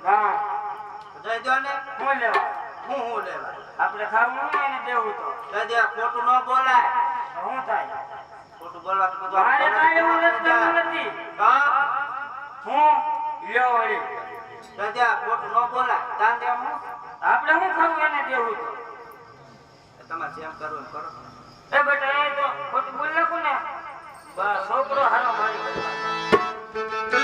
હા જઈ દો ને હું લેવા હું લેવા આપણે ખાવું નહીં એને દેવું તો જઈ દે ખોટું ન બોલાય શું થાય ખોટું બોલવા તો બધું મારે કાંઈ એવું નથી હા હું લ્યો વળી જઈ દે ખોટું ન બોલાય દાન દેવા આપણે શું ખાવું એને દેવું તો તમારે જેમ કરવું એમ કરો એ બેટા એ તો ખોટું બોલ નાખું ને બસ છોકરો હારો મારી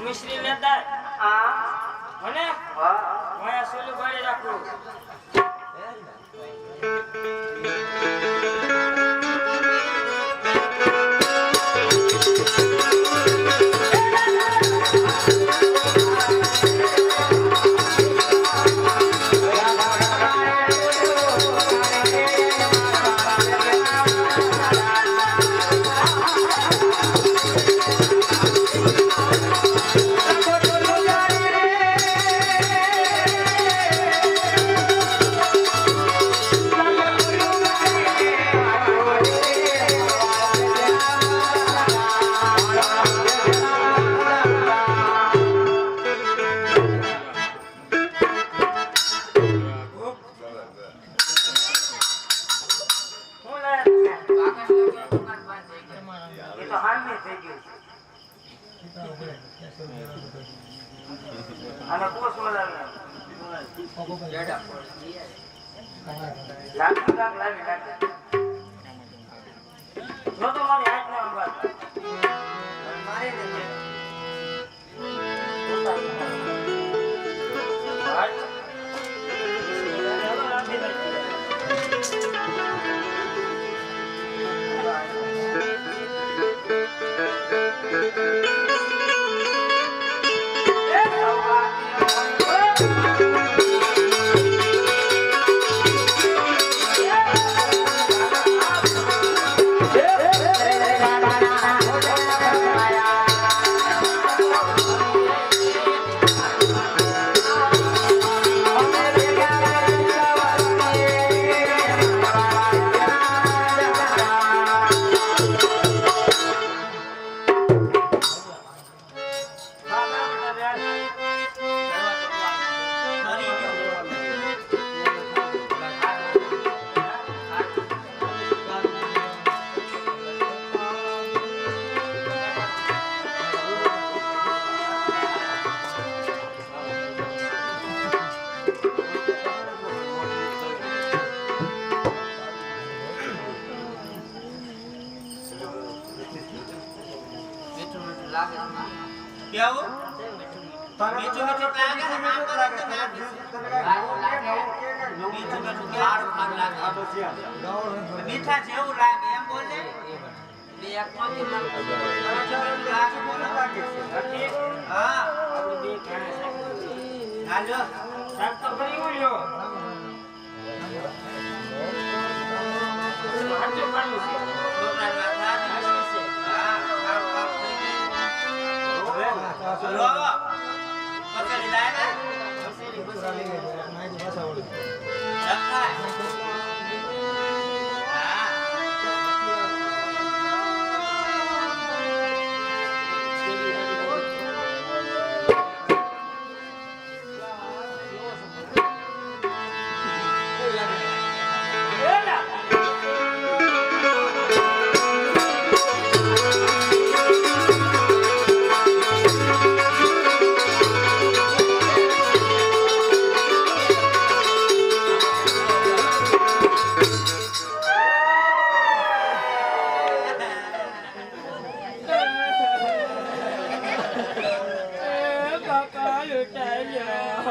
મિશ્રી લેતા મને હું સોલું ભાડે રાખું અને કોસ મલાવી લાગી જો તો મારી હાથ ને અંબાત મારે ને કેવું મીઠું મીઠું લાગે છે નામ કરો તો નામ મીઠું મીઠું સારું ખારું લાગે મીઠા જેવું લાગે એમ બોલે બે એક માંથી લાગે બોલો હા આપણે બે ખાણા હાલો સાત તો કરી ઉલ્યો આજો પાણી છે છોકરા ના થાક છે હા ખાવ ખાવ લો પકડી લાય ને પકડી નાઈ ભાષા ઓળી લખાય એ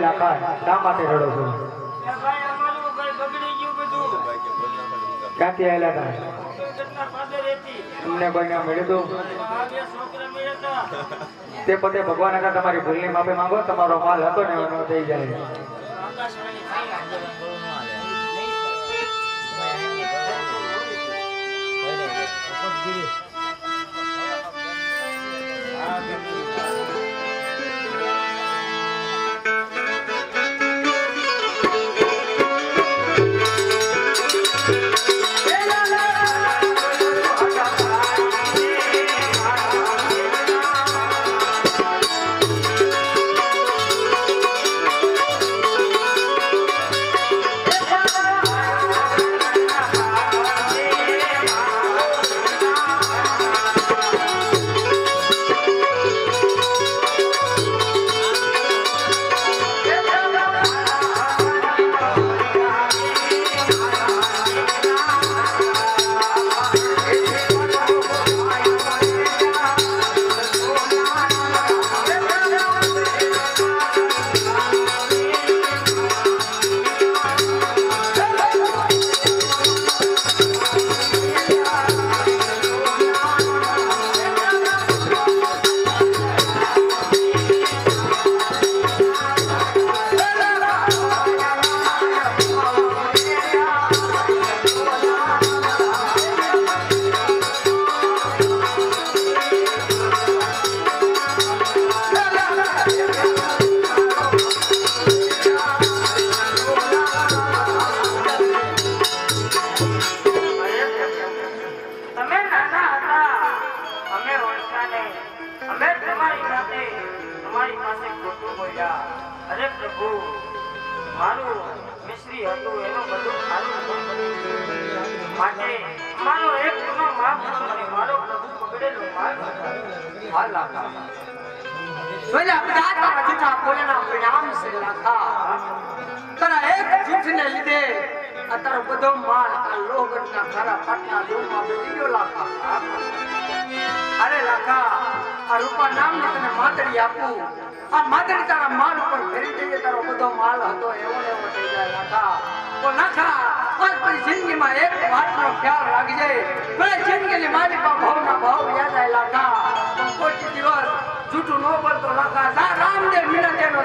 લાખા શા માટે રડો છો? ભાઈ અમારું ઘર બગડી ગયું બધું. ક્યાંથી આવેલા હતા? ઘટના પાસે રહેતી. તમને કોઈને મળ્યું હતું? આ બે છોકરા મળ્યા હતા. તે પોતે ભગવાન હતા. તમારી ભૂલની માફી માંગો. તમારો માલ હતો ને એનો થઈ જાય. આકાશવાણી થઈ બધો માલ આ લોગરના ખરા પાટના લોમાં બેસી ગયો લાખા. અરે લાખા, આ રૂપા નામની તને માતડી આપું. આ માતડી તારા માલ ઉપર ફેરી જઈએ તારો બધો માલ હતો એવો ને એવો થઈ જાય લાખા. તો લાખા, આજ પછી જિંદગીમાં એક વાતનો ખ્યાલ રાખજે. ભલે જિંદગીની માલિકા ભાવના ભાવ યાદ આવે લાખા, પણ કોઈ દિવસ જૂઠું ન બોલતો લાખા. રામદેવ મીના તેનો